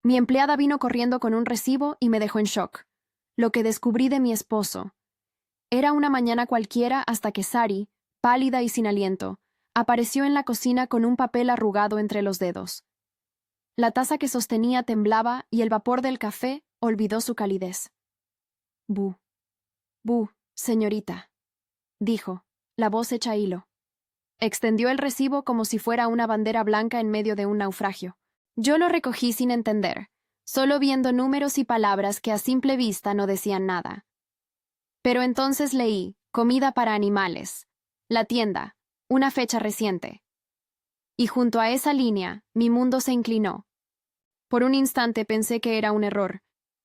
Mi empleada vino corriendo con un recibo y me dejó en shock. Lo que descubrí de mi esposo. Era una mañana cualquiera hasta que Sari, pálida y sin aliento, apareció en la cocina con un papel arrugado entre los dedos. La taza que sostenía temblaba y el vapor del café olvidó su calidez. «Bu, señorita», dijo, la voz hecha hilo. Extendió el recibo como si fuera una bandera blanca en medio de un naufragio. Yo lo recogí sin entender, solo viendo números y palabras que a simple vista no decían nada. Pero entonces leí, comida para animales, la tienda, una fecha reciente. Y junto a esa línea, mi mundo se inclinó. Por un instante pensé que era un error.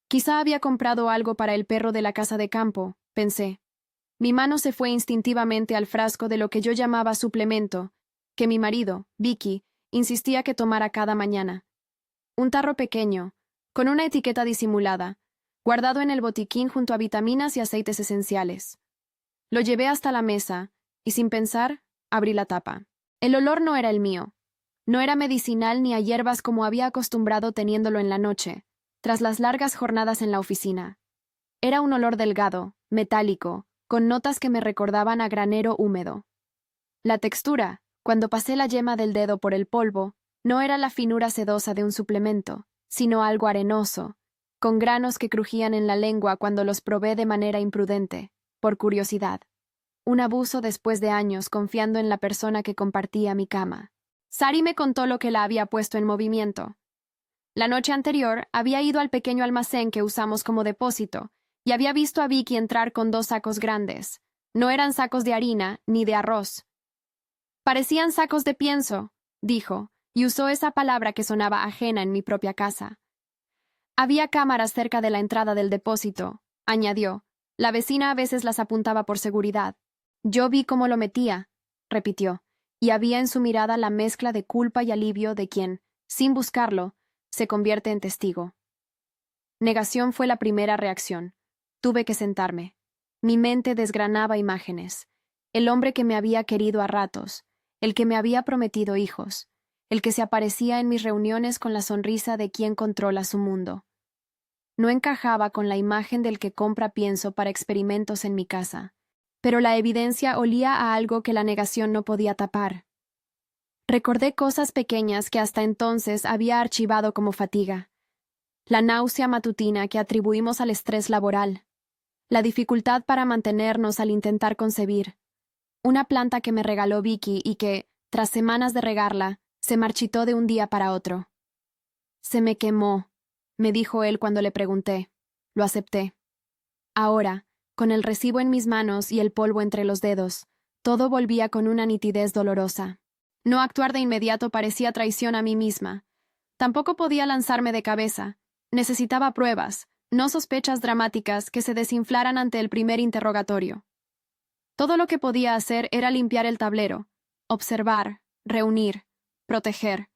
Quizá había comprado algo para el perro de la casa de campo, pensé. Mi mano se fue instintivamente al frasco de lo que yo llamaba suplemento, que mi marido, Vicky, insistía que tomara cada mañana. Un tarro pequeño, con una etiqueta disimulada, guardado en el botiquín junto a vitaminas y aceites esenciales. Lo llevé hasta la mesa, y sin pensar, abrí la tapa. El olor no era el mío. No era medicinal ni a hierbas como había acostumbrado teniéndolo en la noche, tras las largas jornadas en la oficina. Era un olor delgado, metálico, con notas que me recordaban a granero húmedo. La textura, cuando pasé la yema del dedo por el polvo, no era la finura sedosa de un suplemento, sino algo arenoso, con granos que crujían en la lengua cuando los probé de manera imprudente, por curiosidad. Un abuso después de años confiando en la persona que compartía mi cama. Sari me contó lo que la había puesto en movimiento. La noche anterior había ido al pequeño almacén que usamos como depósito y había visto a Vicky entrar con 2 sacos grandes. No eran sacos de harina ni de arroz. Parecían sacos de pienso, dijo, y usó esa palabra que sonaba ajena en mi propia casa. Había cámaras cerca de la entrada del depósito, añadió. La vecina a veces las apuntaba por seguridad. Yo vi cómo lo metía, repitió, y había en su mirada la mezcla de culpa y alivio de quien, sin buscarlo, se convierte en testigo. Negación fue la primera reacción. Tuve que sentarme. Mi mente desgranaba imágenes. El hombre que me había querido a ratos, el que me había prometido hijos, el que se aparecía en mis reuniones con la sonrisa de quien controla su mundo. No encajaba con la imagen del que compra pienso para experimentos en mi casa, pero la evidencia olía a algo que la negación no podía tapar. Recordé cosas pequeñas que hasta entonces había archivado como fatiga. La náusea matutina que atribuimos al estrés laboral, la dificultad para mantenernos al intentar concebir, una planta que me regaló Vicky y que, tras semanas de regarla, se marchitó de un día para otro. Se me quemó, me dijo él cuando le pregunté. Lo acepté. Ahora, con el recibo en mis manos y el polvo entre los dedos, todo volvía con una nitidez dolorosa. No actuar de inmediato parecía traición a mí misma. Tampoco podía lanzarme de cabeza. Necesitaba pruebas, no sospechas dramáticas que se desinflaran ante el primer interrogatorio. Todo lo que podía hacer era limpiar el tablero, observar, reunir, proteger.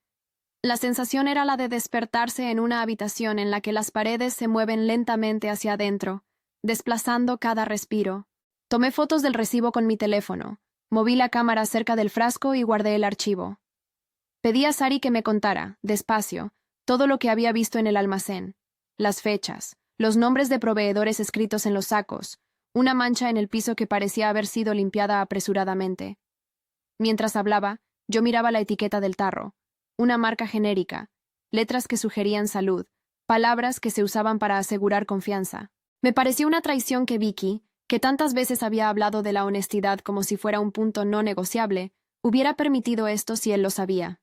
La sensación era la de despertarse en una habitación en la que las paredes se mueven lentamente hacia adentro, desplazando cada respiro. Tomé fotos del recibo con mi teléfono, moví la cámara cerca del frasco y guardé el archivo. Pedí a Sari que me contara, despacio, todo lo que había visto en el almacén, las fechas, los nombres de proveedores escritos en los sacos, una mancha en el piso que parecía haber sido limpiada apresuradamente. Mientras hablaba, yo miraba la etiqueta del tarro, una marca genérica, letras que sugerían salud, palabras que se usaban para asegurar confianza. Me pareció una traición que Vicky, que tantas veces había hablado de la honestidad como si fuera un punto no negociable, hubiera permitido esto si él lo sabía.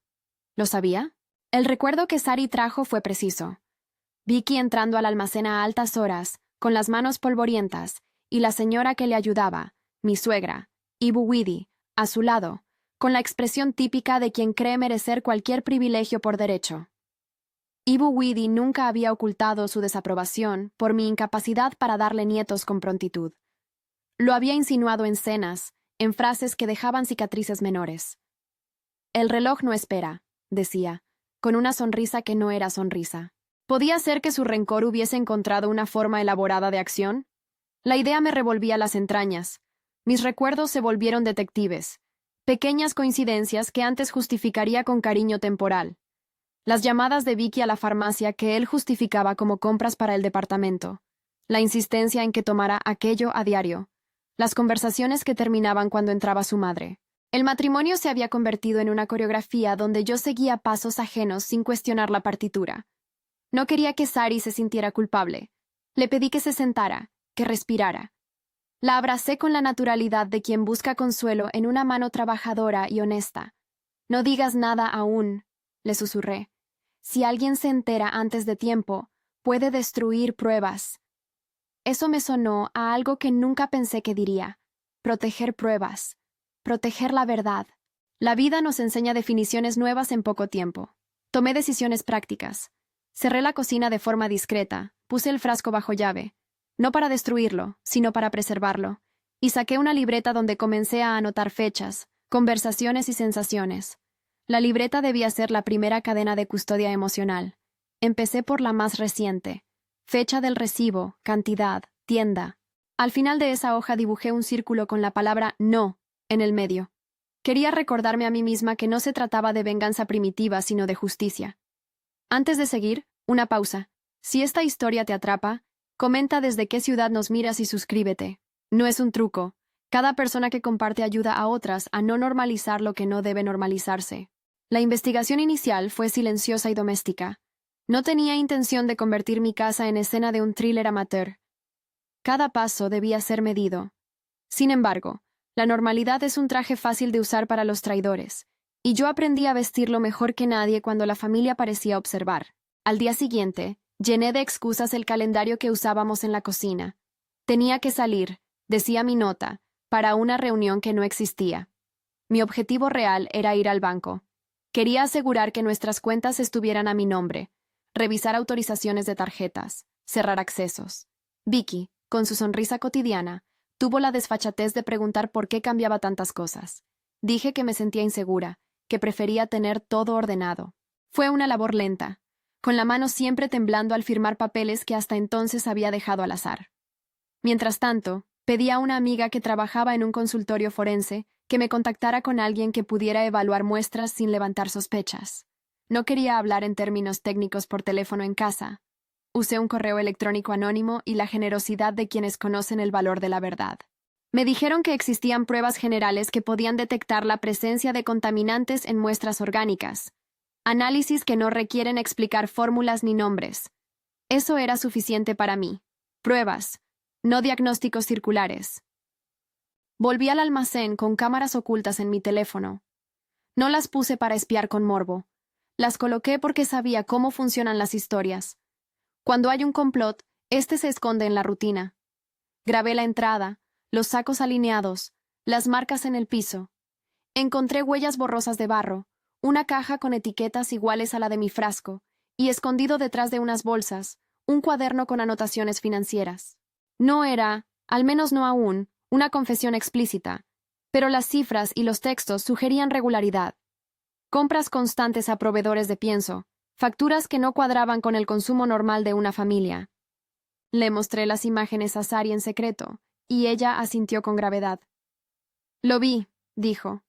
¿Lo sabía? El recuerdo que Sari trajo fue preciso. Vicky entrando al almacén a altas horas, con las manos polvorientas, y la señora que le ayudaba, mi suegra, Ibu Widi, a su lado, con la expresión típica de quien cree merecer cualquier privilegio por derecho. Ibu Widi nunca había ocultado su desaprobación por mi incapacidad para darle nietos con prontitud. Lo había insinuado en cenas, en frases que dejaban cicatrices menores. El reloj no espera, decía, con una sonrisa que no era sonrisa. ¿Podía ser que su rencor hubiese encontrado una forma elaborada de acción? La idea me revolvía las entrañas. Mis recuerdos se volvieron detectives. Pequeñas coincidencias que antes justificaría con cariño temporal. Las llamadas de Vicky a la farmacia que él justificaba como compras para el departamento. La insistencia en que tomara aquello a diario. Las conversaciones que terminaban cuando entraba su madre. El matrimonio se había convertido en una coreografía donde yo seguía pasos ajenos sin cuestionar la partitura. No quería que Sari se sintiera culpable. Le pedí que se sentara, que respirara. La abracé con la naturalidad de quien busca consuelo en una mano trabajadora y honesta. No digas nada aún, le susurré. Si alguien se entera antes de tiempo, puede destruir pruebas. Eso me sonó a algo que nunca pensé que diría. Proteger pruebas. Proteger la verdad. La vida nos enseña definiciones nuevas en poco tiempo. Tomé decisiones prácticas. Cerré la cocina de forma discreta, puse el frasco bajo llave, no para destruirlo, sino para preservarlo, y saqué una libreta donde comencé a anotar fechas, conversaciones y sensaciones. La libreta debía ser la primera cadena de custodia emocional. Empecé por la más reciente. Fecha del recibo, cantidad, tienda. Al final de esa hoja dibujé un círculo con la palabra no en el medio. Quería recordarme a mí misma que no se trataba de venganza primitiva, sino de justicia. Antes de seguir, una pausa. Si esta historia te atrapa, comenta desde qué ciudad nos miras y suscríbete. No es un truco. Cada persona que comparte ayuda a otras a no normalizar lo que no debe normalizarse. La investigación inicial fue silenciosa y doméstica. No tenía intención de convertir mi casa en escena de un thriller amateur. Cada paso debía ser medido. Sin embargo, la normalidad es un traje fácil de usar para los traidores, y yo aprendí a vestirlo mejor que nadie cuando la familia parecía observar. Al día siguiente, llené de excusas el calendario que usábamos en la cocina. Tenía que salir, decía mi nota, para una reunión que no existía. Mi objetivo real era ir al banco. Quería asegurar que nuestras cuentas estuvieran a mi nombre, revisar autorizaciones de tarjetas, cerrar accesos. Vicky, con su sonrisa cotidiana, tuvo la desfachatez de preguntar por qué cambiaba tantas cosas. Dije que me sentía insegura, que prefería tener todo ordenado. Fue una labor lenta, con la mano siempre temblando al firmar papeles que hasta entonces había dejado al azar. Mientras tanto, pedí a una amiga que trabajaba en un consultorio forense que me contactara con alguien que pudiera evaluar muestras sin levantar sospechas. No quería hablar en términos técnicos por teléfono en casa. Usé un correo electrónico anónimo y la generosidad de quienes conocen el valor de la verdad. Me dijeron que existían pruebas generales que podían detectar la presencia de contaminantes en muestras orgánicas. Análisis que no requieren explicar fórmulas ni nombres. Eso era suficiente para mí. Pruebas, no diagnósticos circulares. Volví al almacén con cámaras ocultas en mi teléfono. No las puse para espiar con morbo. Las coloqué porque sabía cómo funcionan las historias. Cuando hay un complot, este se esconde en la rutina. Grabé la entrada, los sacos alineados, las marcas en el piso. Encontré huellas borrosas de barro, una caja con etiquetas iguales a la de mi frasco, y escondido detrás de unas bolsas, un cuaderno con anotaciones financieras. No era, al menos no aún, una confesión explícita, pero las cifras y los textos sugerían regularidad. Compras constantes a proveedores de pienso, facturas que no cuadraban con el consumo normal de una familia. Le mostré las imágenes a Sari en secreto, y ella asintió con gravedad. Lo vi, dijo.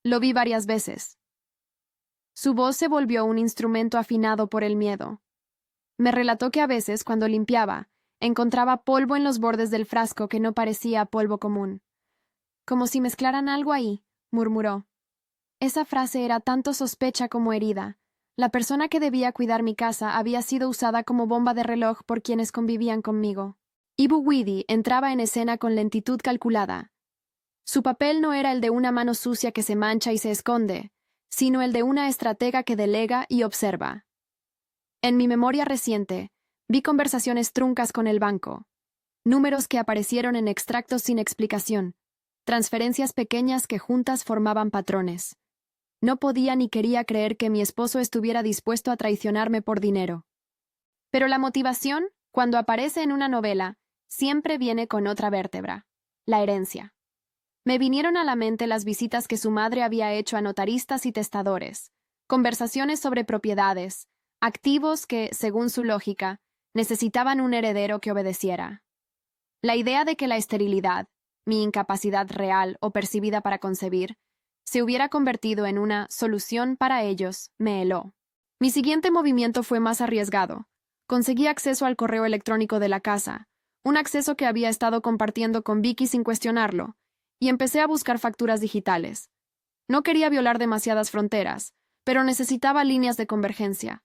Lo vi varias veces. Su voz se volvió un instrumento afinado por el miedo. Me relató que a veces, cuando limpiaba, encontraba polvo en los bordes del frasco que no parecía polvo común. Como si mezclaran algo ahí, murmuró. Esa frase era tanto sospecha como herida. La persona que debía cuidar mi casa había sido usada como bomba de reloj por quienes convivían conmigo. Ibu Widi entraba en escena con lentitud calculada. Su papel no era el de una mano sucia que se mancha y se esconde, sino el de una estratega que delega y observa. En mi memoria reciente, vi conversaciones truncas con el banco, números que aparecieron en extractos sin explicación, transferencias pequeñas que juntas formaban patrones. No podía ni quería creer que mi esposo estuviera dispuesto a traicionarme por dinero. Pero la motivación, cuando aparece en una novela, siempre viene con otra vértebra: la herencia. Me vinieron a la mente las visitas que su madre había hecho a notaristas y testadores, conversaciones sobre propiedades, activos que, según su lógica, necesitaban un heredero que obedeciera. La idea de que la esterilidad, mi incapacidad real o percibida para concebir, se hubiera convertido en una solución para ellos, me heló. Mi siguiente movimiento fue más arriesgado. Conseguí acceso al correo electrónico de la casa, un acceso que había estado compartiendo con Vicky sin cuestionarlo, y empecé a buscar facturas digitales. No quería violar demasiadas fronteras, pero necesitaba líneas de convergencia.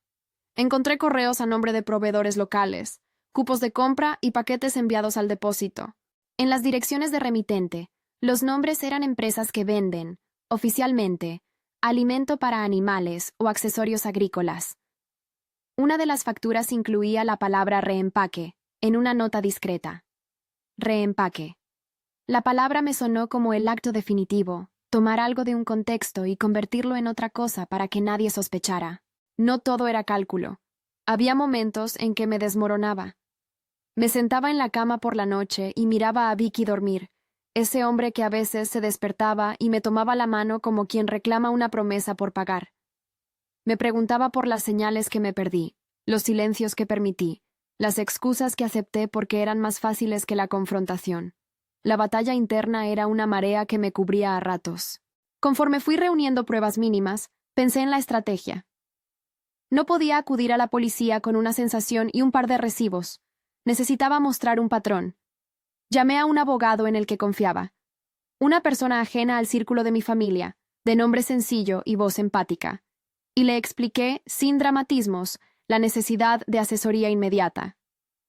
Encontré correos a nombre de proveedores locales, cupos de compra y paquetes enviados al depósito. En las direcciones de remitente, los nombres eran empresas que venden, oficialmente, alimento para animales o accesorios agrícolas. Una de las facturas incluía la palabra reempaque, en una nota discreta. Reempaque. La palabra me sonó como el acto definitivo, tomar algo de un contexto y convertirlo en otra cosa para que nadie sospechara. No todo era cálculo. Había momentos en que me desmoronaba. Me sentaba en la cama por la noche y miraba a Vicky dormir, ese hombre que a veces se despertaba y me tomaba la mano como quien reclama una promesa por pagar. Me preguntaba por las señales que me perdí, los silencios que permití, las excusas que acepté porque eran más fáciles que la confrontación. La batalla interna era una marea que me cubría a ratos. Conforme fui reuniendo pruebas mínimas, pensé en la estrategia. No podía acudir a la policía con una sensación y un par de recibos. Necesitaba mostrar un patrón. Llamé a un abogado en el que confiaba. Una persona ajena al círculo de mi familia, de nombre sencillo y voz empática. Y le expliqué, sin dramatismos, la necesidad de asesoría inmediata.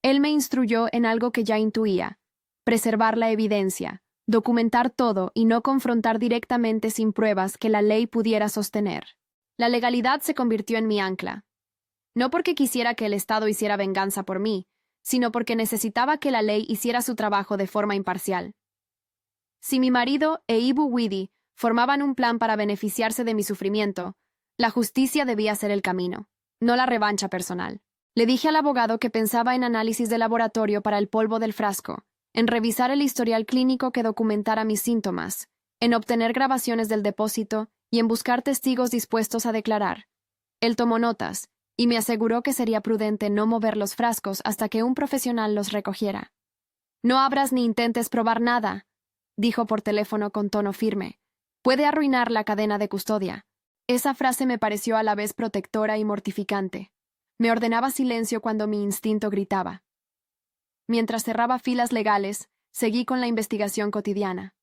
Él me instruyó en algo que ya intuía: preservar la evidencia, documentar todo y no confrontar directamente sin pruebas que la ley pudiera sostener. La legalidad se convirtió en mi ancla. No porque quisiera que el Estado hiciera venganza por mí, sino porque necesitaba que la ley hiciera su trabajo de forma imparcial. Si mi marido e Ibu Widi formaban un plan para beneficiarse de mi sufrimiento, la justicia debía ser el camino, no la revancha personal. Le dije al abogado que pensaba en análisis de laboratorio para el polvo del frasco, en revisar el historial clínico que documentara mis síntomas, en obtener grabaciones del depósito y en buscar testigos dispuestos a declarar. Él tomó notas y me aseguró que sería prudente no mover los frascos hasta que un profesional los recogiera. «No abras ni intentes probar nada», dijo por teléfono con tono firme. «Puede arruinar la cadena de custodia». Esa frase me pareció a la vez protectora y mortificante. Me ordenaba silencio cuando mi instinto gritaba. Mientras cerraba filas legales, seguí con la investigación cotidiana.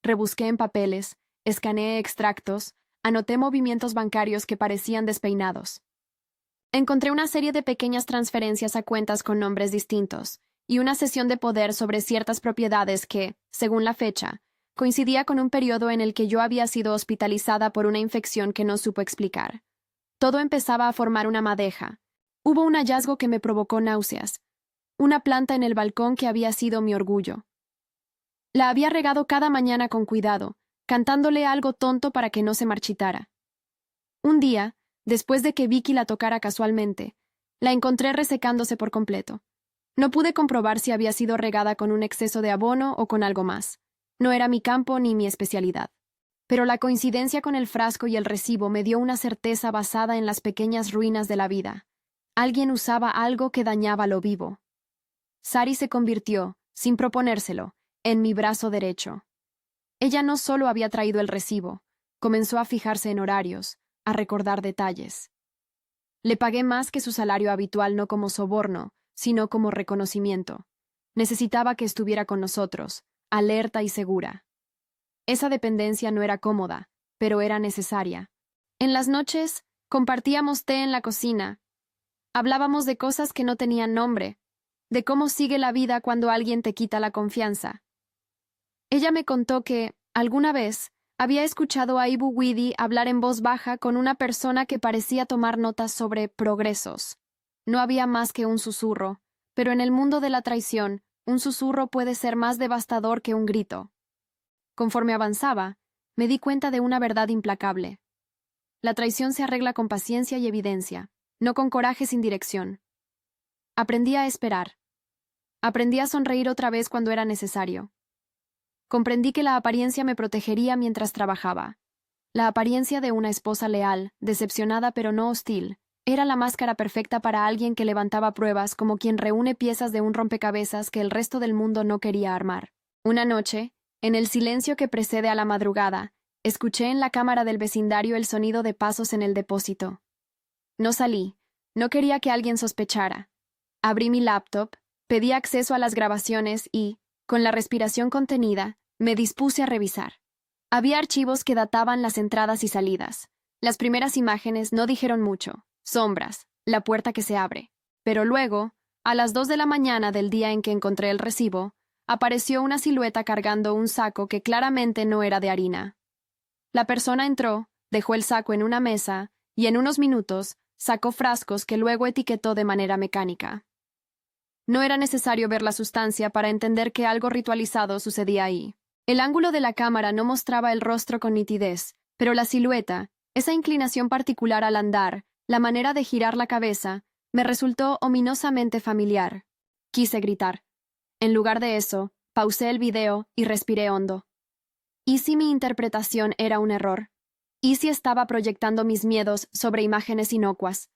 Rebusqué en papeles, escaneé extractos, anoté movimientos bancarios que parecían despeinados. Encontré una serie de pequeñas transferencias a cuentas con nombres distintos y una cesión de poder sobre ciertas propiedades que, según la fecha, coincidía con un periodo en el que yo había sido hospitalizada por una infección que no supo explicar. Todo empezaba a formar una madeja. Hubo un hallazgo que me provocó náuseas. Una planta en el balcón que había sido mi orgullo. La había regado cada mañana con cuidado, cantándole algo tonto para que no se marchitara. Un día, después de que Vicky la tocara casualmente, la encontré resecándose por completo. No pude comprobar si había sido regada con un exceso de abono o con algo más. No era mi campo ni mi especialidad. Pero la coincidencia con el frasco y el recibo me dio una certeza basada en las pequeñas ruinas de la vida. Alguien usaba algo que dañaba lo vivo. Sari se convirtió, sin proponérselo, en mi brazo derecho. Ella no solo había traído el recibo, comenzó a fijarse en horarios, a recordar detalles. Le pagué más que su salario habitual, no como soborno, sino como reconocimiento. Necesitaba que estuviera con nosotros, alerta y segura. Esa dependencia no era cómoda, pero era necesaria. En las noches, compartíamos té en la cocina. Hablábamos de cosas que no tenían nombre, de cómo sigue la vida cuando alguien te quita la confianza. Ella me contó que, alguna vez, había escuchado a Ibu Widi hablar en voz baja con una persona que parecía tomar notas sobre progresos. No había más que un susurro, pero en el mundo de la traición, un susurro puede ser más devastador que un grito. Conforme avanzaba, me di cuenta de una verdad implacable. La traición se arregla con paciencia y evidencia, no con coraje sin dirección. Aprendí a esperar. Aprendí a sonreír otra vez cuando era necesario. Comprendí que la apariencia me protegería mientras trabajaba. La apariencia de una esposa leal, decepcionada pero no hostil, era la máscara perfecta para alguien que levantaba pruebas como quien reúne piezas de un rompecabezas que el resto del mundo no quería armar. Una noche, en el silencio que precede a la madrugada, escuché en la cámara del vecindario el sonido de pasos en el depósito. No salí. No quería que alguien sospechara. Abrí mi laptop, pedí acceso a las grabaciones y, con la respiración contenida, me dispuse a revisar. Había archivos que databan las entradas y salidas. Las primeras imágenes no dijeron mucho. Sombras, la puerta que se abre. Pero luego, a las 2 de la mañana del día en que encontré el recibo, apareció una silueta cargando un saco que claramente no era de harina. La persona entró, dejó el saco en una mesa y en unos minutos sacó frascos que luego etiquetó de manera mecánica. No era necesario ver la sustancia para entender que algo ritualizado sucedía ahí. El ángulo de la cámara no mostraba el rostro con nitidez, pero la silueta, esa inclinación particular al andar, la manera de girar la cabeza, me resultó ominosamente familiar. Quise gritar. En lugar de eso, pausé el video y respiré hondo. ¿Y si mi interpretación era un error? ¿Y si estaba proyectando mis miedos sobre imágenes inocuas?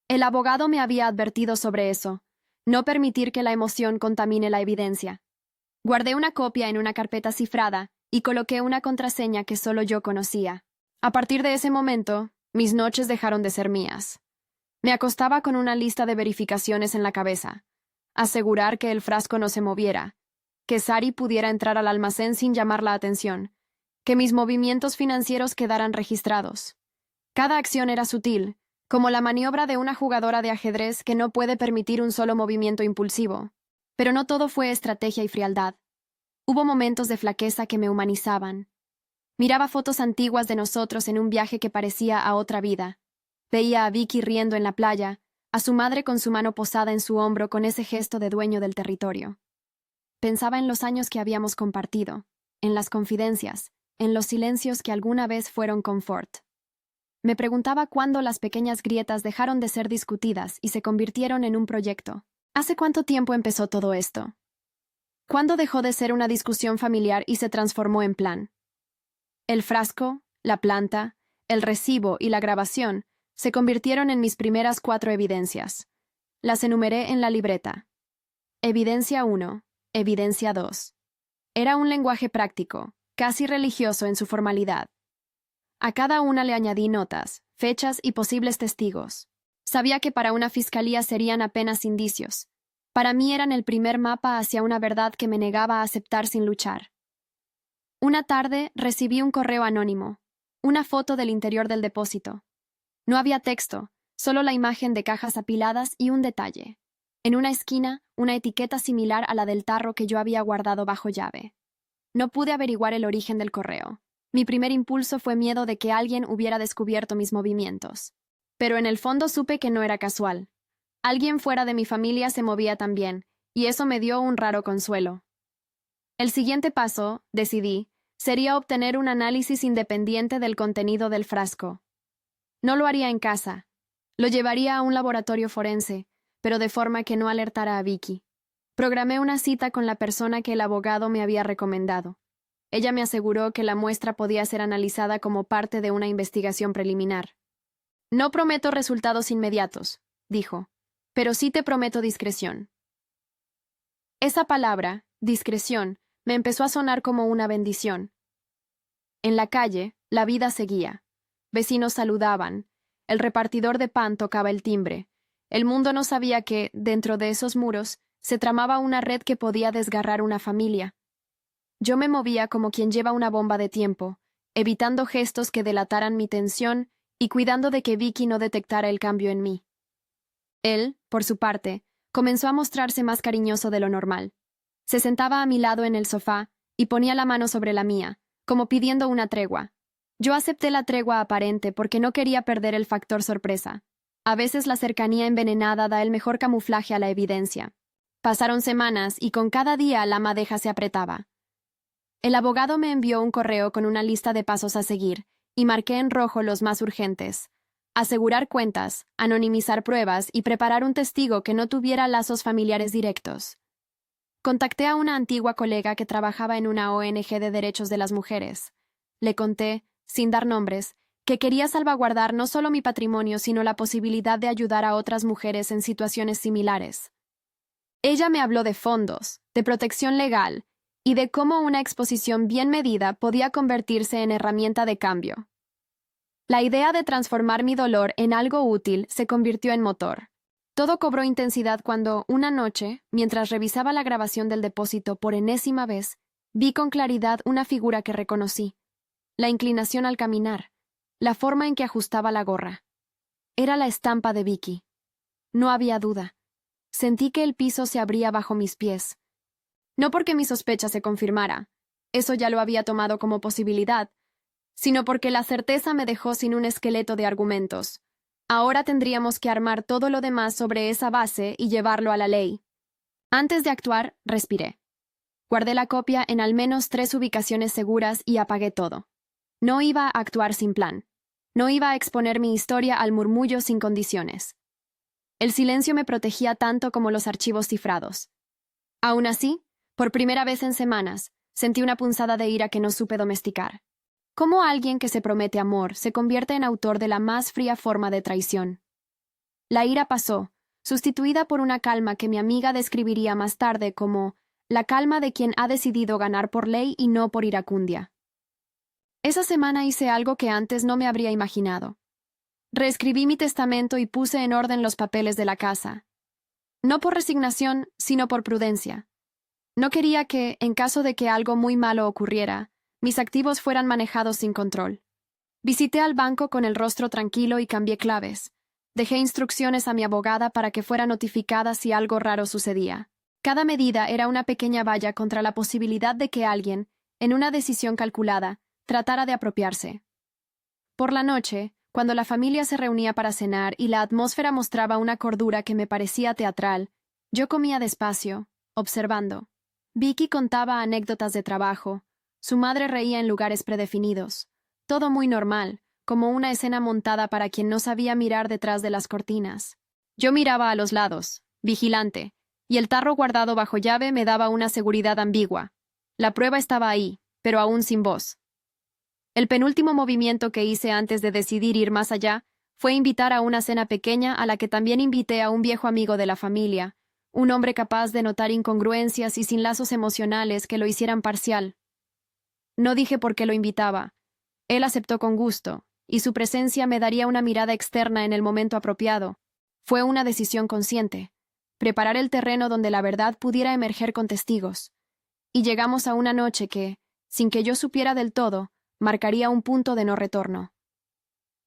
El abogado me había advertido sobre eso. No permitir que la emoción contamine la evidencia. Guardé una copia en una carpeta cifrada y coloqué una contraseña que solo yo conocía. A partir de ese momento, mis noches dejaron de ser mías. Me acostaba con una lista de verificaciones en la cabeza. Asegurar que el frasco no se moviera, que Sari pudiera entrar al almacén sin llamar la atención, que mis movimientos financieros quedaran registrados. Cada acción era sutil, como la maniobra de una jugadora de ajedrez que no puede permitir un solo movimiento impulsivo. Pero no todo fue estrategia y frialdad. Hubo momentos de flaqueza que me humanizaban. Miraba fotos antiguas de nosotros en un viaje que parecía a otra vida. Veía a Vicky riendo en la playa, a su madre con su mano posada en su hombro con ese gesto de dueño del territorio. Pensaba en los años que habíamos compartido, en las confidencias, en los silencios que alguna vez fueron confort. Me preguntaba cuándo las pequeñas grietas dejaron de ser discutidas y se convirtieron en un proyecto. ¿Hace cuánto tiempo empezó todo esto? ¿Cuándo dejó de ser una discusión familiar y se transformó en plan? El frasco, la planta, el recibo y la grabación se convirtieron en mis primeras 4 evidencias. Las enumeré en la libreta. Evidencia 1, evidencia 2. Era un lenguaje práctico, casi religioso en su formalidad. A cada una le añadí notas, fechas y posibles testigos. Sabía que para una fiscalía serían apenas indicios. Para mí eran el primer mapa hacia una verdad que me negaba a aceptar sin luchar. Una tarde recibí un correo anónimo, una foto del interior del depósito. No había texto, solo la imagen de cajas apiladas y un detalle. En una esquina, una etiqueta similar a la del tarro que yo había guardado bajo llave. No pude averiguar el origen del correo. Mi primer impulso fue miedo de que alguien hubiera descubierto mis movimientos. Pero en el fondo supe que no era casual. Alguien fuera de mi familia se movía también, y eso me dio un raro consuelo. El siguiente paso, decidí, sería obtener un análisis independiente del contenido del frasco. No lo haría en casa. Lo llevaría a un laboratorio forense, pero de forma que no alertara a Vicky. Programé una cita con la persona que el abogado me había recomendado. Ella me aseguró que la muestra podía ser analizada como parte de una investigación preliminar. No prometo resultados inmediatos, dijo, pero sí te prometo discreción. Esa palabra, discreción, me empezó a sonar como una bendición. En la calle, la vida seguía. Vecinos saludaban. El repartidor de pan tocaba el timbre. El mundo no sabía que, dentro de esos muros, se tramaba una red que podía desgarrar una familia. Yo me movía como quien lleva una bomba de tiempo, evitando gestos que delataran mi tensión y cuidando de que Vicky no detectara el cambio en mí. Él, por su parte, comenzó a mostrarse más cariñoso de lo normal. Se sentaba a mi lado en el sofá y ponía la mano sobre la mía, como pidiendo una tregua. Yo acepté la tregua aparente porque no quería perder el factor sorpresa. A veces la cercanía envenenada da el mejor camuflaje a la evidencia. Pasaron semanas y con cada día la madeja se apretaba. El abogado me envió un correo con una lista de pasos a seguir y marqué en rojo los más urgentes. Asegurar cuentas, anonimizar pruebas y preparar un testigo que no tuviera lazos familiares directos. Contacté a una antigua colega que trabajaba en una ONG de derechos de las mujeres. Le conté, sin dar nombres, que quería salvaguardar no solo mi patrimonio, sino la posibilidad de ayudar a otras mujeres en situaciones similares. Ella me habló de fondos, de protección legal y de cómo una exposición bien medida podía convertirse en herramienta de cambio. La idea de transformar mi dolor en algo útil se convirtió en motor. Todo cobró intensidad cuando, una noche, mientras revisaba la grabación del depósito por enésima vez, vi con claridad una figura que reconocí. La inclinación al caminar, la forma en que ajustaba la gorra. Era la estampa de Vicky. No había duda. Sentí que el piso se abría bajo mis pies. No porque mi sospecha se confirmara, eso ya lo había tomado como posibilidad, sino porque la certeza me dejó sin un esqueleto de argumentos. Ahora tendríamos que armar todo lo demás sobre esa base y llevarlo a la ley. Antes de actuar, respiré. Guardé la copia en al menos 3 ubicaciones seguras y apagué todo. No iba a actuar sin plan. No iba a exponer mi historia al murmullo sin condiciones. El silencio me protegía tanto como los archivos cifrados. Aún así, por primera vez en semanas, sentí una punzada de ira que no supe domesticar. ¿Cómo alguien que se promete amor se convierte en autor de la más fría forma de traición? La ira pasó, sustituida por una calma que mi amiga describiría más tarde como la calma de quien ha decidido ganar por ley y no por iracundia. Esa semana hice algo que antes no me habría imaginado. Reescribí mi testamento y puse en orden los papeles de la casa. No por resignación, sino por prudencia. No quería que, en caso de que algo muy malo ocurriera, mis activos fueran manejados sin control. Visité al banco con el rostro tranquilo y cambié claves. Dejé instrucciones a mi abogada para que fuera notificada si algo raro sucedía. Cada medida era una pequeña valla contra la posibilidad de que alguien, en una decisión calculada, tratara de apropiarse. Por la noche, cuando la familia se reunía para cenar y la atmósfera mostraba una cordura que me parecía teatral, yo comía despacio, observando. Vicky contaba anécdotas de trabajo. Su madre reía en lugares predefinidos. Todo muy normal, como una escena montada para quien no sabía mirar detrás de las cortinas. Yo miraba a los lados, vigilante, y el tarro guardado bajo llave me daba una seguridad ambigua. La prueba estaba ahí, pero aún sin voz. El penúltimo movimiento que hice antes de decidir ir más allá fue invitar a una cena pequeña a la que también invité a un viejo amigo de la familia, un hombre capaz de notar incongruencias y sin lazos emocionales que lo hicieran parcial. No dije por qué lo invitaba. Él aceptó con gusto, y su presencia me daría una mirada externa en el momento apropiado. Fue una decisión consciente. Preparar el terreno donde la verdad pudiera emerger con testigos. Y llegamos a una noche que, sin que yo supiera del todo, marcaría un punto de no retorno.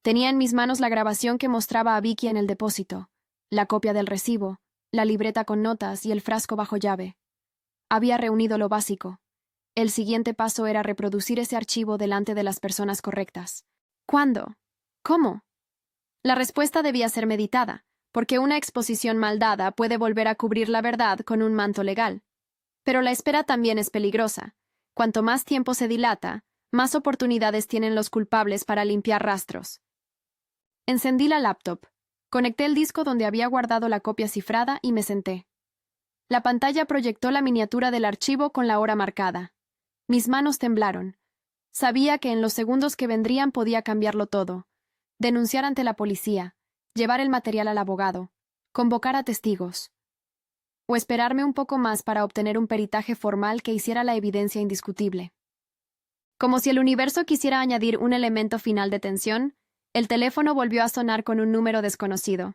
Tenía en mis manos la grabación que mostraba a Vicky en el depósito, la copia del recibo, la libreta con notas y el frasco bajo llave. Había reunido lo básico. El siguiente paso era reproducir ese archivo delante de las personas correctas. ¿Cuándo? ¿Cómo? La respuesta debía ser meditada, porque una exposición mal dada puede volver a cubrir la verdad con un manto legal. Pero la espera también es peligrosa. Cuanto más tiempo se dilata, más oportunidades tienen los culpables para limpiar rastros. Encendí la laptop, conecté el disco donde había guardado la copia cifrada y me senté. La pantalla proyectó la miniatura del archivo con la hora marcada. Mis manos temblaron. Sabía que en los segundos que vendrían podía cambiarlo todo. Denunciar ante la policía, llevar el material al abogado, convocar a testigos. O esperarme un poco más para obtener un peritaje formal que hiciera la evidencia indiscutible. Como si el universo quisiera añadir un elemento final de tensión, el teléfono volvió a sonar con un número desconocido.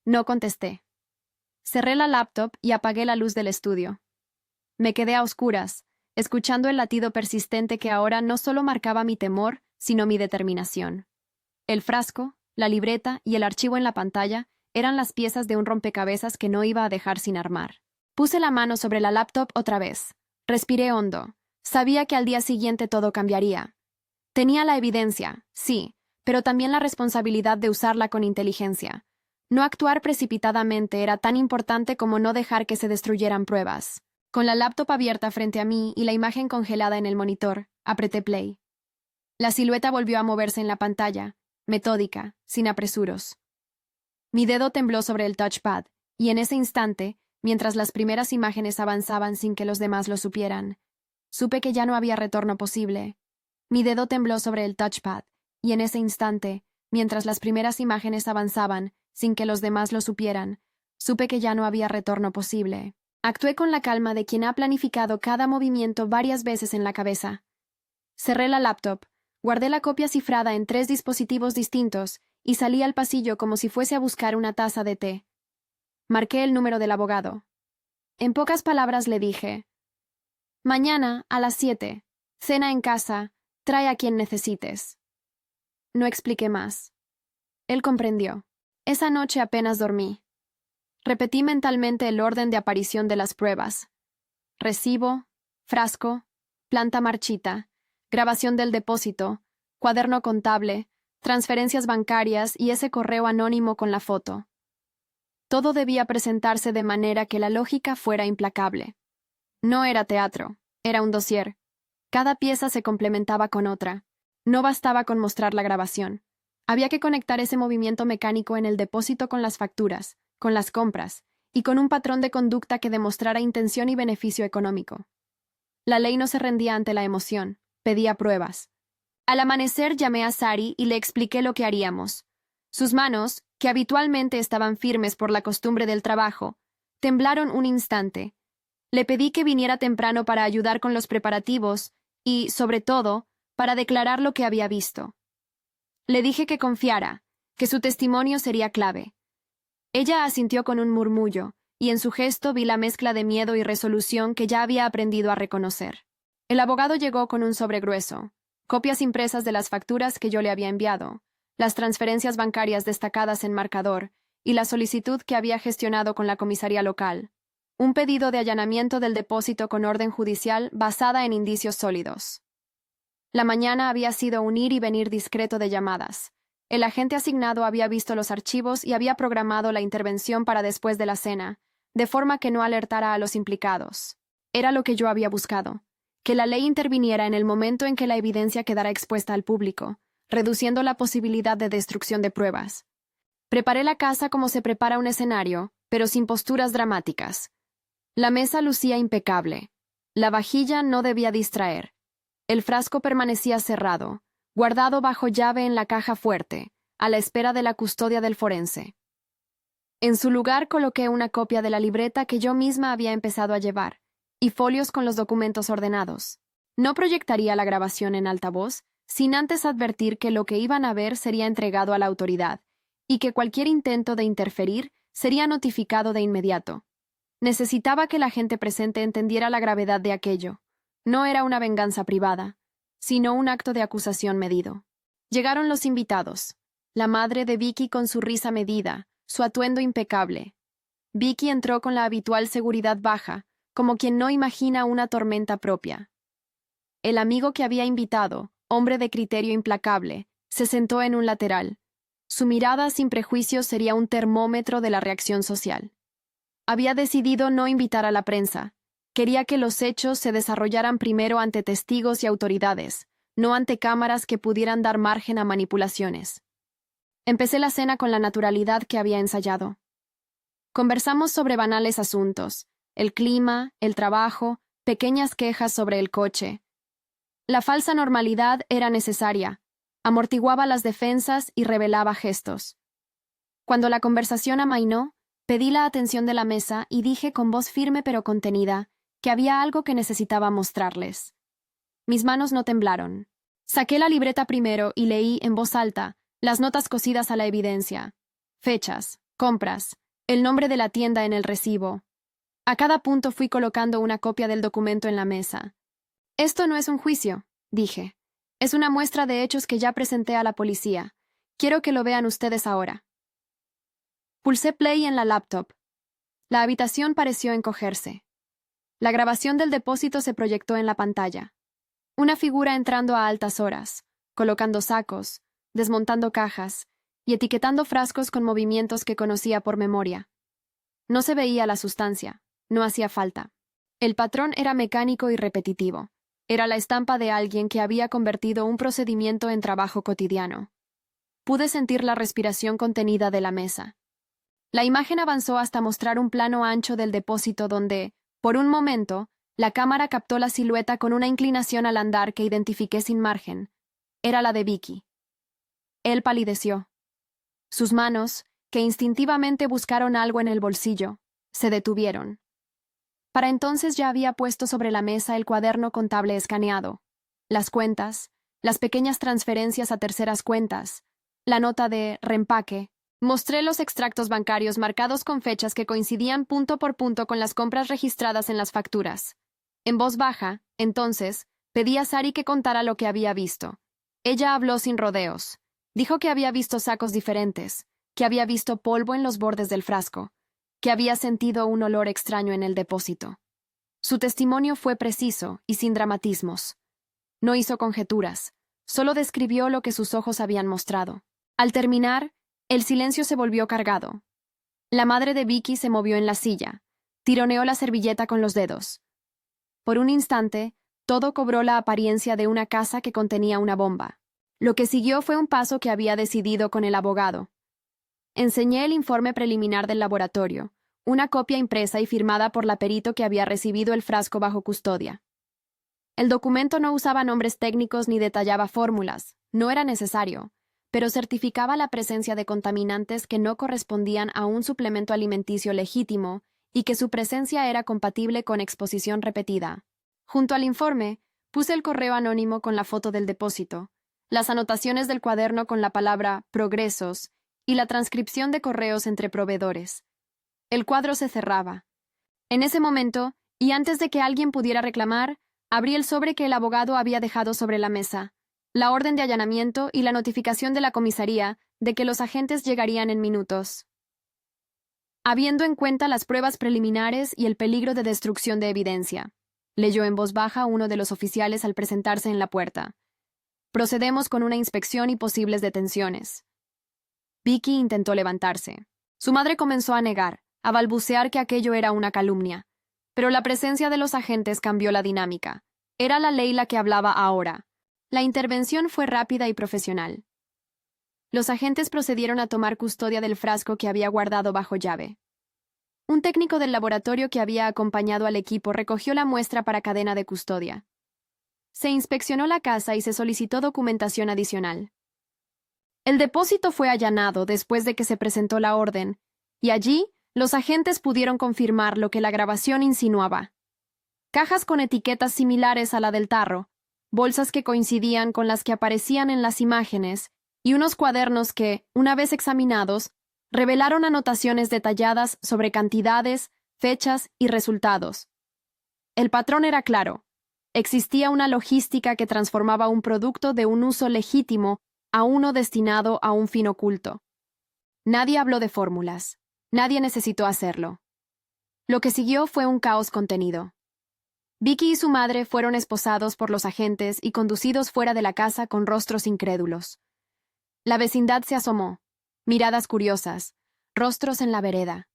No contesté. Cerré la laptop y apagué la luz del estudio. Me quedé a oscuras, escuchando el latido persistente que ahora no solo marcaba mi temor, sino mi determinación. El frasco, la libreta y el archivo en la pantalla eran las piezas de un rompecabezas que no iba a dejar sin armar. Puse la mano sobre la laptop otra vez. Respiré hondo. Sabía que al día siguiente todo cambiaría. Tenía la evidencia, sí, pero también la responsabilidad de usarla con inteligencia. No actuar precipitadamente era tan importante como no dejar que se destruyeran pruebas. Con la laptop abierta frente a mí y la imagen congelada en el monitor, apreté play. La silueta volvió a moverse en la pantalla, metódica, sin apresuros. Mi dedo tembló sobre el touchpad, y en ese instante, mientras las primeras imágenes avanzaban sin que los demás lo supieran, supe que ya no había retorno posible. Mi dedo tembló sobre el touchpad, y en ese instante, mientras las primeras imágenes avanzaban sin que los demás lo supieran, supe que ya no había retorno posible. Actué con la calma de quien ha planificado cada movimiento varias veces en la cabeza. Cerré la laptop, Guardé la copia cifrada en 3 dispositivos distintos y salí al pasillo como si fuese a buscar una taza de té. Marqué el número del abogado. En pocas palabras le dije: «Mañana, a las 7, cena en casa, trae a quien necesites». No expliqué más. Él comprendió. Esa noche apenas dormí. Repetí mentalmente el orden de aparición de las pruebas: recibo, frasco, planta marchita, grabación del depósito, cuaderno contable, transferencias bancarias y ese correo anónimo con la foto. Todo debía presentarse de manera que la lógica fuera implacable. No era teatro, era un dossier. Cada pieza se complementaba con otra. No bastaba con mostrar la grabación. Había que conectar ese movimiento mecánico en el depósito con las facturas, con las compras, y con un patrón de conducta que demostrara intención y beneficio económico. La ley no se rendía ante la emoción, pedía pruebas. Al amanecer llamé a Sari y le expliqué lo que haríamos. Sus manos, que habitualmente estaban firmes por la costumbre del trabajo, temblaron un instante. Le pedí que viniera temprano para ayudar con los preparativos y, sobre todo, para declarar lo que había visto. Le dije que confiara, que su testimonio sería clave. Ella asintió con un murmullo, y en su gesto vi la mezcla de miedo y resolución que ya había aprendido a reconocer. El abogado llegó con un sobre grueso, copias impresas de las facturas que yo le había enviado, las transferencias bancarias destacadas en marcador y la solicitud que había gestionado con la comisaría local. Un pedido de allanamiento del depósito con orden judicial basada en indicios sólidos. La mañana había sido un ir y venir discreto de llamadas. El agente asignado había visto los archivos y había programado la intervención para después de la cena, de forma que no alertara a los implicados. Era lo que yo había buscado, que la ley interviniera en el momento en que la evidencia quedara expuesta al público, reduciendo la posibilidad de destrucción de pruebas. Preparé la casa como se prepara un escenario, pero sin posturas dramáticas. La mesa lucía impecable. La vajilla no debía distraer. El frasco permanecía cerrado, guardado bajo llave en la caja fuerte, a la espera de la custodia del forense. En su lugar coloqué una copia de la libreta que yo misma había empezado a llevar, y folios con los documentos ordenados. No proyectaría la grabación en altavoz, sin antes advertir que lo que iban a ver sería entregado a la autoridad, y que cualquier intento de interferir sería notificado de inmediato. Necesitaba que la gente presente entendiera la gravedad de aquello. No era una venganza privada, sino un acto de acusación medido. Llegaron los invitados. La madre de Vicky con su risa medida, su atuendo impecable. Vicky entró con la habitual seguridad baja, como quien no imagina una tormenta propia. El amigo que había invitado, hombre de criterio implacable, se sentó en un lateral. Su mirada sin prejuicios sería un termómetro de la reacción social. Había decidido no invitar a la prensa. Quería que los hechos se desarrollaran primero ante testigos y autoridades, no ante cámaras que pudieran dar margen a manipulaciones. Empecé la cena con la naturalidad que había ensayado. Conversamos sobre banales asuntos, el clima, el trabajo, pequeñas quejas sobre el coche. La falsa normalidad era necesaria, amortiguaba las defensas y revelaba gestos. Cuando la conversación amainó, pedí la atención de la mesa y dije con voz firme pero contenida que había algo que necesitaba mostrarles. Mis manos no temblaron. Saqué la libreta primero y leí en voz alta las notas cosidas a la evidencia, fechas, compras, el nombre de la tienda en el recibo. A cada punto fui colocando una copia del documento en la mesa. Esto no es un juicio, dije. Es una muestra de hechos que ya presenté a la policía. Quiero que lo vean ustedes ahora. Pulsé play en la laptop. La habitación pareció encogerse. La grabación del depósito se proyectó en la pantalla. Una figura entrando a altas horas, colocando sacos, desmontando cajas y etiquetando frascos con movimientos que conocía por memoria. No se veía la sustancia, no hacía falta. El patrón era mecánico y repetitivo. Era la estampa de alguien que había convertido un procedimiento en trabajo cotidiano. Pude sentir la respiración contenida de la mesa. La imagen avanzó hasta mostrar un plano ancho del depósito donde, por un momento, la cámara captó la silueta con una inclinación al andar que identifiqué sin margen. Era la de Vicky. Él palideció. Sus manos, que instintivamente buscaron algo en el bolsillo, se detuvieron. Para entonces ya había puesto sobre la mesa el cuaderno contable escaneado, las cuentas, las pequeñas transferencias a terceras cuentas, la nota de reempaque. Mostré los extractos bancarios marcados con fechas que coincidían punto por punto con las compras registradas en las facturas. En voz baja, entonces, pedí a Sari que contara lo que había visto. Ella habló sin rodeos. Dijo que había visto sacos diferentes, que había visto polvo en los bordes del frasco, que había sentido un olor extraño en el depósito. Su testimonio fue preciso y sin dramatismos. No hizo conjeturas, solo describió lo que sus ojos habían mostrado. Al terminar, el silencio se volvió cargado. La madre de Vicky se movió en la silla, tironeó la servilleta con los dedos. Por un instante, todo cobró la apariencia de una casa que contenía una bomba. Lo que siguió fue un paso que había decidido con el abogado. Enseñé el informe preliminar del laboratorio, una copia impresa y firmada por la perito que había recibido el frasco bajo custodia. El documento no usaba nombres técnicos ni detallaba fórmulas, no era necesario, pero certificaba la presencia de contaminantes que no correspondían a un suplemento alimenticio legítimo y que su presencia era compatible con exposición repetida. Junto al informe, puse el correo anónimo con la foto del depósito, las anotaciones del cuaderno con la palabra progresos y la transcripción de correos entre proveedores. El cuadro se cerraba. En ese momento, y antes de que alguien pudiera reclamar, abrí el sobre que el abogado había dejado sobre la mesa, la orden de allanamiento y la notificación de la comisaría de que los agentes llegarían en minutos. Habiendo en cuenta las pruebas preliminares y el peligro de destrucción de evidencia, leyó en voz baja uno de los oficiales al presentarse en la puerta. Procedemos con una inspección y posibles detenciones. Vicky intentó levantarse. Su madre comenzó a negar, a balbucear que aquello era una calumnia. Pero la presencia de los agentes cambió la dinámica. Era la ley la que hablaba ahora. La intervención fue rápida y profesional. Los agentes procedieron a tomar custodia del frasco que había guardado bajo llave. Un técnico del laboratorio que había acompañado al equipo recogió la muestra para cadena de custodia. Se inspeccionó la casa y se solicitó documentación adicional. El depósito fue allanado después de que se presentó la orden, y allí los agentes pudieron confirmar lo que la grabación insinuaba. Cajas con etiquetas similares a la del tarro, bolsas que coincidían con las que aparecían en las imágenes, y unos cuadernos que, una vez examinados, revelaron anotaciones detalladas sobre cantidades, fechas y resultados. El patrón era claro. Existía una logística que transformaba un producto de un uso legítimo a uno destinado a un fin oculto. Nadie habló de fórmulas. Nadie necesitó hacerlo. Lo que siguió fue un caos contenido. Vicky y su madre fueron esposados por los agentes y conducidos fuera de la casa con rostros incrédulos. La vecindad se asomó, miradas curiosas, rostros en la vereda.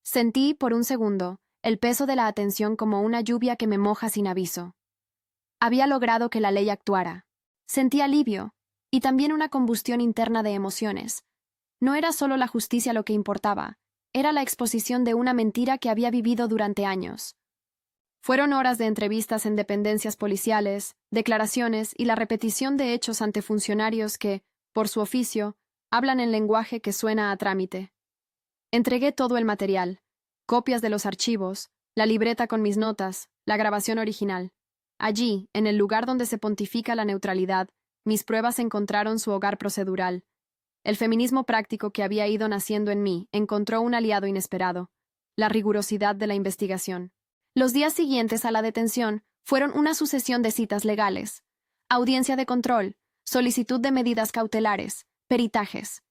Sentí, por un segundo, el peso de la atención como una lluvia que me moja sin aviso. Había logrado que la ley actuara. Sentí alivio, y también una combustión interna de emociones. No era solo la justicia lo que importaba, era la exposición de una mentira que había vivido durante años. Fueron horas de entrevistas en dependencias policiales, declaraciones y la repetición de hechos ante funcionarios que, por su oficio, hablan en lenguaje que suena a trámite. Entregué todo el material, copias de los archivos, la libreta con mis notas, la grabación original. Allí, en el lugar donde se pontifica la neutralidad, mis pruebas encontraron su hogar procedural. El feminismo práctico que había ido naciendo en mí encontró un aliado inesperado, la rigurosidad de la investigación. Los días siguientes a la detención fueron una sucesión de citas legales, audiencia de control, solicitud de medidas cautelares, peritajes.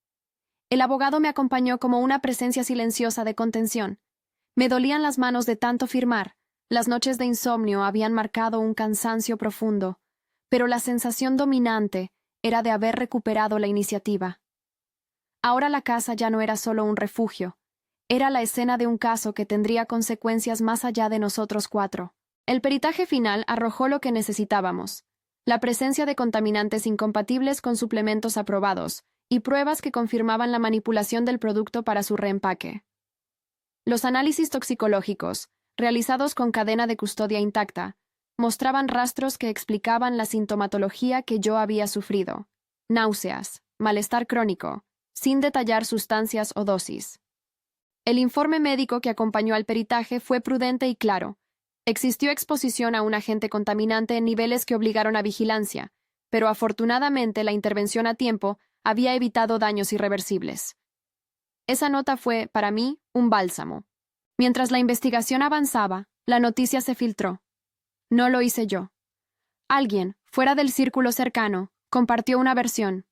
El abogado me acompañó como una presencia silenciosa de contención. Me dolían las manos de tanto firmar, las noches de insomnio habían marcado un cansancio profundo, pero la sensación dominante era de haber recuperado la iniciativa. Ahora la casa ya no era solo un refugio, era la escena de un caso que tendría consecuencias más allá de nosotros cuatro. El peritaje final arrojó lo que necesitábamos, la presencia de contaminantes incompatibles con suplementos aprobados y pruebas que confirmaban la manipulación del producto para su reempaque. Los análisis toxicológicos, realizados con cadena de custodia intacta, mostraban rastros que explicaban la sintomatología que yo había sufrido: náuseas, malestar crónico, sin detallar sustancias o dosis. El informe médico que acompañó al peritaje fue prudente y claro. Existió exposición a un agente contaminante en niveles que obligaron a vigilancia, pero afortunadamente la intervención a tiempo había evitado daños irreversibles. Esa nota fue, para mí, un bálsamo. Mientras la investigación avanzaba, la noticia se filtró. No lo hice yo. Alguien, fuera del círculo cercano, compartió una versión.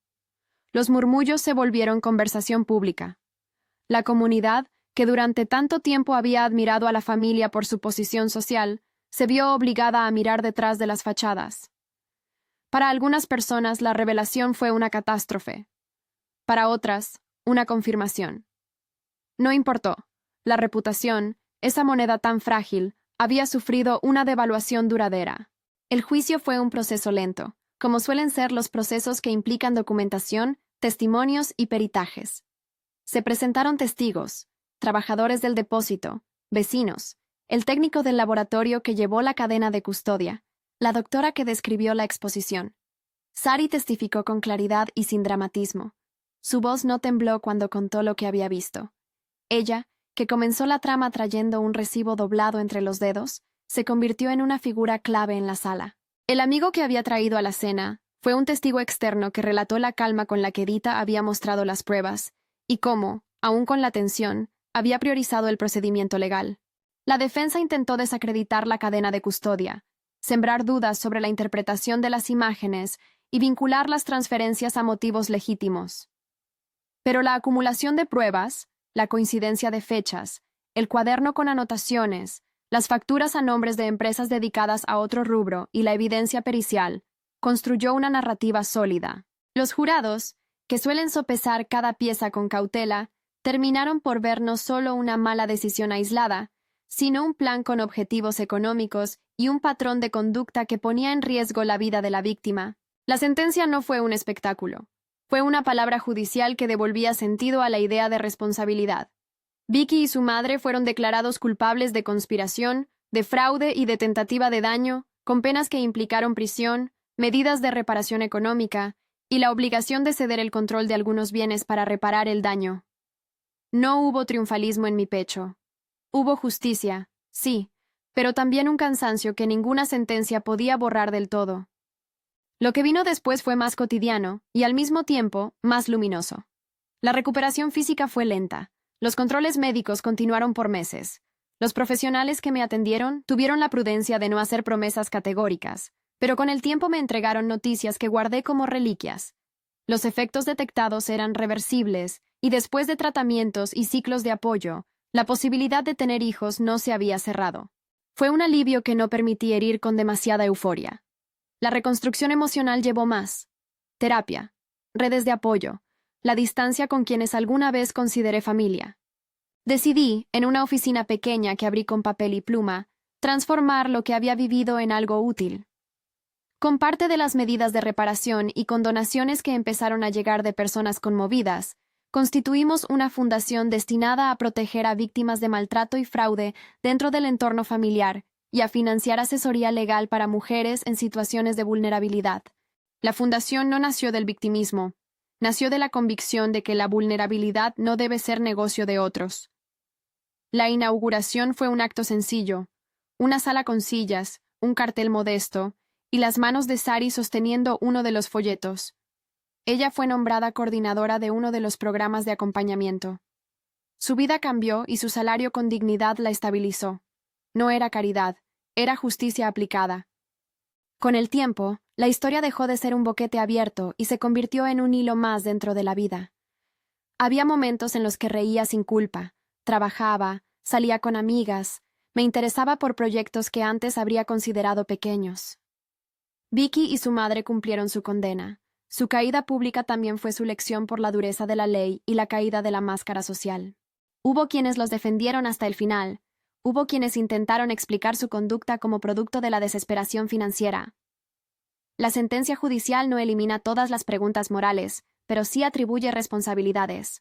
Los murmullos se volvieron conversación pública. La comunidad, que durante tanto tiempo había admirado a la familia por su posición social, se vio obligada a mirar detrás de las fachadas. Para algunas personas la revelación fue una catástrofe. Para otras, una confirmación. No importó. La reputación, esa moneda tan frágil, había sufrido una devaluación duradera. El juicio fue un proceso lento, como suelen ser los procesos que implican documentación, testimonios y peritajes. Se presentaron testigos, trabajadores del depósito, vecinos, el técnico del laboratorio que llevó la cadena de custodia, la doctora que describió la exposición. Sari testificó con claridad y sin dramatismo. Su voz no tembló cuando contó lo que había visto. Ella, que comenzó la trama trayendo un recibo doblado entre los dedos, se convirtió en una figura clave en la sala. El amigo que había traído a la cena fue un testigo externo que relató la calma con la que Dita había mostrado las pruebas y cómo, aun con la tensión, había priorizado el procedimiento legal. La defensa intentó desacreditar la cadena de custodia, sembrar dudas sobre la interpretación de las imágenes y vincular las transferencias a motivos legítimos. Pero la acumulación de pruebas, la coincidencia de fechas, el cuaderno con anotaciones, las facturas a nombres de empresas dedicadas a otro rubro y la evidencia pericial, construyó una narrativa sólida. Los jurados, que suelen sopesar cada pieza con cautela, terminaron por ver no solo una mala decisión aislada, sino un plan con objetivos económicos y un patrón de conducta que ponía en riesgo la vida de la víctima. La sentencia no fue un espectáculo. Fue una palabra judicial que devolvía sentido a la idea de responsabilidad. Vicky y su madre fueron declarados culpables de conspiración, de fraude y de tentativa de daño, con penas que implicaron prisión, medidas de reparación económica y la obligación de ceder el control de algunos bienes para reparar el daño. No hubo triunfalismo en mi pecho. Hubo justicia, sí, pero también un cansancio que ninguna sentencia podía borrar del todo. Lo que vino después fue más cotidiano y, al mismo tiempo, más luminoso. La recuperación física fue lenta. Los controles médicos continuaron por meses. Los profesionales que me atendieron tuvieron la prudencia de no hacer promesas categóricas, pero con el tiempo me entregaron noticias que guardé como reliquias. Los efectos detectados eran reversibles y después de tratamientos y ciclos de apoyo, la posibilidad de tener hijos no se había cerrado. Fue un alivio que no permití herir con demasiada euforia. La reconstrucción emocional llevó más. Terapia, redes de apoyo, la distancia con quienes alguna vez consideré familia. Decidí, en una oficina pequeña que abrí con papel y pluma, transformar lo que había vivido en algo útil. Con parte de las medidas de reparación y con donaciones que empezaron a llegar de personas conmovidas, constituimos una fundación destinada a proteger a víctimas de maltrato y fraude dentro del entorno familiar y a financiar asesoría legal para mujeres en situaciones de vulnerabilidad. La fundación no nació del victimismo, nació de la convicción de que la vulnerabilidad no debe ser negocio de otros. La inauguración fue un acto sencillo, una sala con sillas, un cartel modesto, y las manos de Sari sosteniendo uno de los folletos. Ella fue nombrada coordinadora de uno de los programas de acompañamiento. Su vida cambió y su salario con dignidad la estabilizó. No era caridad, era justicia aplicada. Con el tiempo, la historia dejó de ser un boquete abierto y se convirtió en un hilo más dentro de la vida. Había momentos en los que reía sin culpa, trabajaba, salía con amigas, me interesaba por proyectos que antes habría considerado pequeños. Vicky y su madre cumplieron su condena. Su caída pública también fue su lección por la dureza de la ley y la caída de la máscara social. Hubo quienes los defendieron hasta el final. Hubo quienes intentaron explicar su conducta como producto de la desesperación financiera. La sentencia judicial no elimina todas las preguntas morales, pero sí atribuye responsabilidades.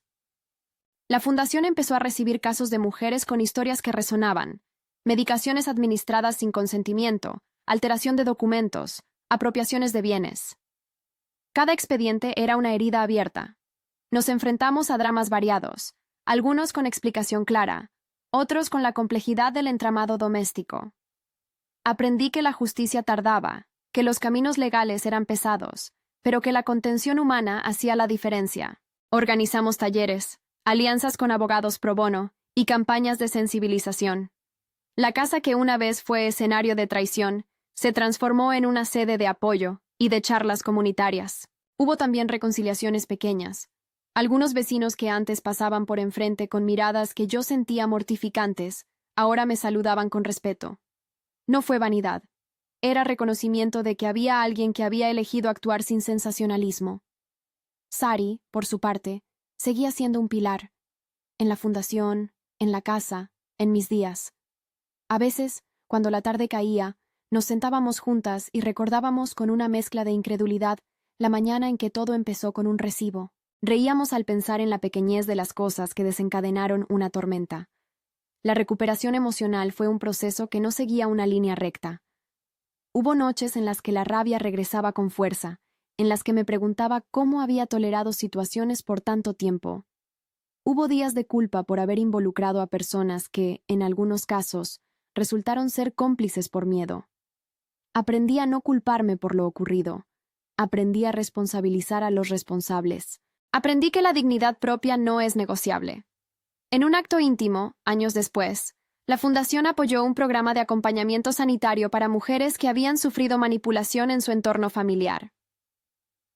La fundación empezó a recibir casos de mujeres con historias que resonaban: medicaciones administradas sin consentimiento, alteración de documentos, apropiaciones de bienes. Cada expediente era una herida abierta. Nos enfrentamos a dramas variados, algunos con explicación clara, otros con la complejidad del entramado doméstico. Aprendí que la justicia tardaba, que los caminos legales eran pesados, pero que la contención humana hacía la diferencia. Organizamos talleres, alianzas con abogados pro bono y campañas de sensibilización. La casa que una vez fue escenario de traición se transformó en una sede de apoyo y de charlas comunitarias. Hubo también reconciliaciones pequeñas. Algunos vecinos que antes pasaban por enfrente con miradas que yo sentía mortificantes, ahora me saludaban con respeto. No fue vanidad. Era reconocimiento de que había alguien que había elegido actuar sin sensacionalismo. Sari, por su parte, seguía siendo un pilar. En la fundación, en la casa, en mis días. A veces, cuando la tarde caía, nos sentábamos juntas y recordábamos con una mezcla de incredulidad la mañana en que todo empezó con un recibo. Reíamos al pensar en la pequeñez de las cosas que desencadenaron una tormenta. La recuperación emocional fue un proceso que no seguía una línea recta. Hubo noches en las que la rabia regresaba con fuerza, en las que me preguntaba cómo había tolerado situaciones por tanto tiempo. Hubo días de culpa por haber involucrado a personas que, en algunos casos, resultaron ser cómplices por miedo. Aprendí a no culparme por lo ocurrido. Aprendí a responsabilizar a los responsables. Aprendí que la dignidad propia no es negociable. En un acto íntimo, años después, la Fundación apoyó un programa de acompañamiento sanitario para mujeres que habían sufrido manipulación en su entorno familiar.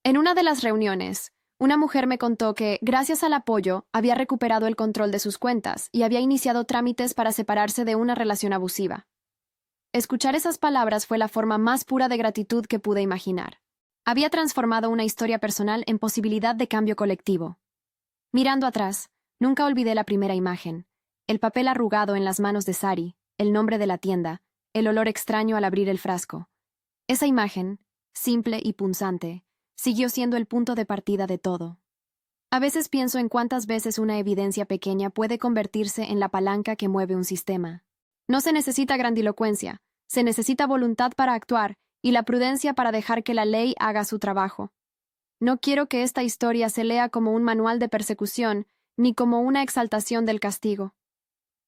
En una de las reuniones, una mujer me contó que, gracias al apoyo, había recuperado el control de sus cuentas y había iniciado trámites para separarse de una relación abusiva. Escuchar esas palabras fue la forma más pura de gratitud que pude imaginar. Había transformado una historia personal en posibilidad de cambio colectivo. Mirando atrás, nunca olvidé la primera imagen, el papel arrugado en las manos de Sari, el nombre de la tienda, el olor extraño al abrir el frasco. Esa imagen, simple y punzante, siguió siendo el punto de partida de todo. A veces pienso en cuántas veces una evidencia pequeña puede convertirse en la palanca que mueve un sistema. No se necesita grandilocuencia, se necesita voluntad para actuar y la prudencia para dejar que la ley haga su trabajo. No quiero que esta historia se lea como un manual de persecución ni como una exaltación del castigo.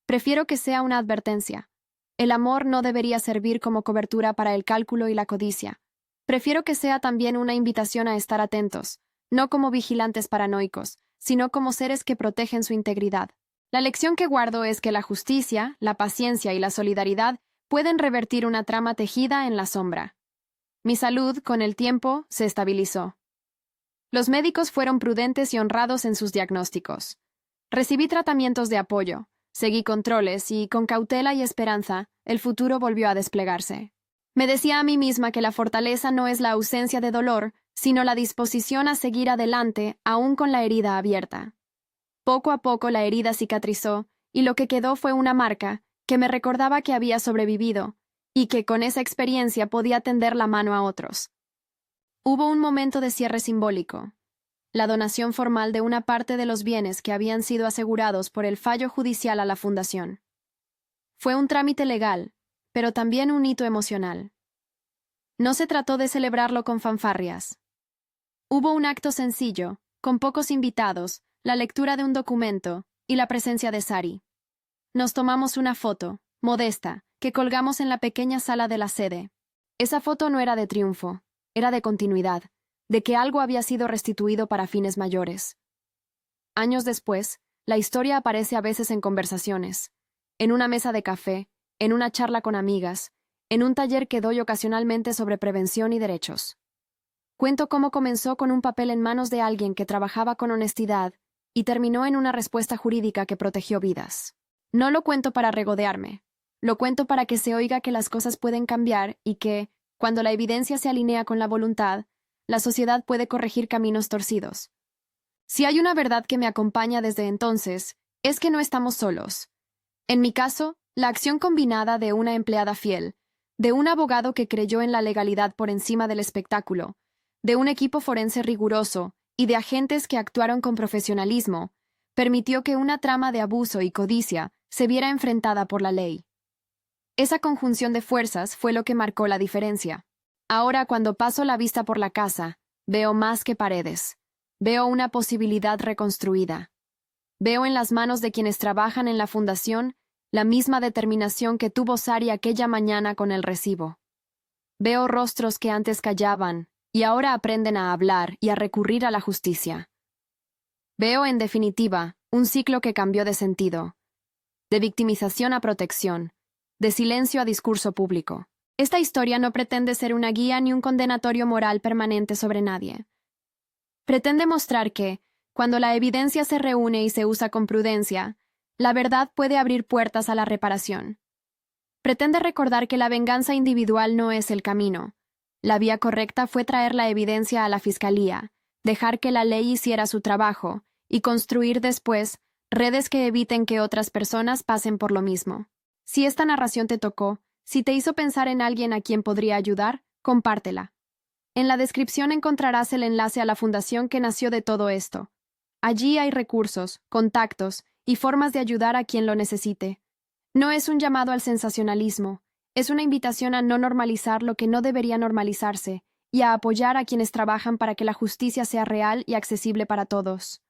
Prefiero que sea una advertencia. El amor no debería servir como cobertura para el cálculo y la codicia. Prefiero que sea también una invitación a estar atentos, no como vigilantes paranoicos, sino como seres que protegen su integridad. La lección que guardo es que la justicia, la paciencia y la solidaridad pueden revertir una trama tejida en la sombra. Mi salud, con el tiempo, se estabilizó. Los médicos fueron prudentes y honrados en sus diagnósticos. Recibí tratamientos de apoyo, seguí controles y, con cautela y esperanza, el futuro volvió a desplegarse. Me decía a mí misma que la fortaleza no es la ausencia de dolor, sino la disposición a seguir adelante, aún con la herida abierta. Poco a poco la herida cicatrizó, y lo que quedó fue una marca que me recordaba que había sobrevivido, y que con esa experiencia podía tender la mano a otros. Hubo un momento de cierre simbólico, la donación formal de una parte de los bienes que habían sido asegurados por el fallo judicial a la Fundación. Fue un trámite legal, pero también un hito emocional. No se trató de celebrarlo con fanfarrias. Hubo un acto sencillo, con pocos invitados, la lectura de un documento y la presencia de Sari. Nos tomamos una foto, modesta, que colgamos en la pequeña sala de la sede. Esa foto no era de triunfo, era de continuidad, de que algo había sido restituido para fines mayores. Años después, la historia aparece a veces en conversaciones, en una mesa de café, en una charla con amigas, en un taller que doy ocasionalmente sobre prevención y derechos. Cuento cómo comenzó con un papel en manos de alguien que trabajaba con honestidad y terminó en una respuesta jurídica que protegió vidas. No lo cuento para regodearme, lo cuento para que se oiga que las cosas pueden cambiar y que, cuando la evidencia se alinea con la voluntad, la sociedad puede corregir caminos torcidos. Si hay una verdad que me acompaña desde entonces, es que no estamos solos. En mi caso, la acción combinada de una empleada fiel, de un abogado que creyó en la legalidad por encima del espectáculo, de un equipo forense riguroso y de agentes que actuaron con profesionalismo, permitió que una trama de abuso y codicia se viera enfrentada por la ley. Esa conjunción de fuerzas fue lo que marcó la diferencia. Ahora, cuando paso la vista por la casa, veo más que paredes. Veo una posibilidad reconstruida. Veo en las manos de quienes trabajan en la fundación la misma determinación que tuvo Sari aquella mañana con el recibo. Veo rostros que antes callaban y ahora aprenden a hablar y a recurrir a la justicia. Veo, en definitiva, un ciclo que cambió de sentido, de victimización a protección, de silencio a discurso público. Esta historia no pretende ser una guía ni un condenatorio moral permanente sobre nadie. Pretende mostrar que, cuando la evidencia se reúne y se usa con prudencia, la verdad puede abrir puertas a la reparación. Pretende recordar que la venganza individual no es el camino. La vía correcta fue traer la evidencia a la fiscalía, dejar que la ley hiciera su trabajo y construir después redes que eviten que otras personas pasen por lo mismo. Si esta narración te tocó, si te hizo pensar en alguien a quien podría ayudar, compártela. En la descripción encontrarás el enlace a la fundación que nació de todo esto. Allí hay recursos, contactos y formas de ayudar a quien lo necesite. No es un llamado al sensacionalismo, es una invitación a no normalizar lo que no debería normalizarse y a apoyar a quienes trabajan para que la justicia sea real y accesible para todos.